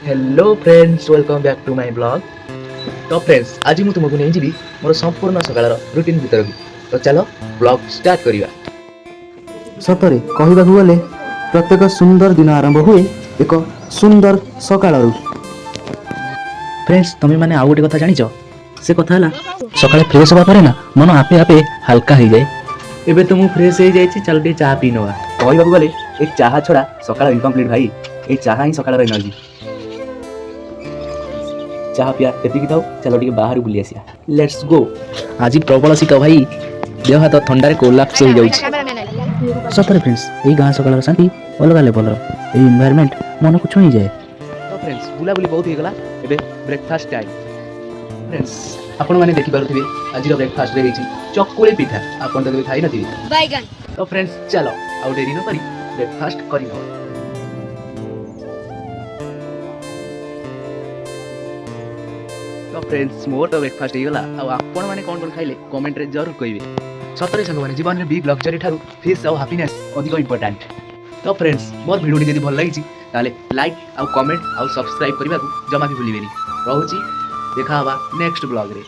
Hello friends welcome back to my blog. तो friends आज मुझे तुमको नहीं जी मोर संपूर्ण सकाळ रुटीन भीतर की तो चलो ब्लॉग स्टार्ट करिया। सतरे कहवाक गले प्रत्येक सुंदर दिन आरंभ हुए एक सुंदर सकाळरू। फ्रेंड्स तुम्हें माने आउ गोटे कथा जानिछ से कथा हला सकाळे फ्रेश होबा परे ना मन आपे आपे हल्का हो जाए। एबे तो मु फ्रेश हो जाइछि चल टे चाह पी नवा। कहवाक गले एक चाह छोड़ा सकाळ इनकम्प्लीट भाई ए चाह ही सकाळ एनर्जी। चाह पिया एतिकी थाउ चलो टिके बाहर बुली आसिया लेट्स गो। आज प्रबल शीत भाई देह हाथ थंडारे कोलाप्स हो जाउछि। सतरे फ्रेंड्स ए गाँ सकाळ शांति अलग लेवल ए एनवायरनमेंट मन को छुई जाए। तो फ्रेंड्स बुला बुली बहुत हो गला एबे ब्रेकफास्ट टाइम। फ्रेंड्स आपण माने देखि पारुथिबे आज ब्रेकफास्ट रे हेछि चकुली पिठा आपण तो खाई नथिबे बैगन। तो फ्रेंड्स चलो आउ देरी न करी ब्रेकफास्ट करि न। तो फ्रेंड्स मोर तो ब्रेकफास्ट हो गला आपण माने कोन कोन खाइले कमेंट रे जरूर कहिबे। सतरे संग माने जीवन रे बिग लग्जरी थारु फिश और हैप्पीनेस अधिक इंपोर्टेंट। तो फ्रेंड्स मोर वीडियो जदि भल लागिछि ताले लाइक आउ कमेंट आउ सब्सक्राइब करबा को जमा भी भूलिबेनी। रहूची देखा हवा नेक्स्ट ब्लॉग रे।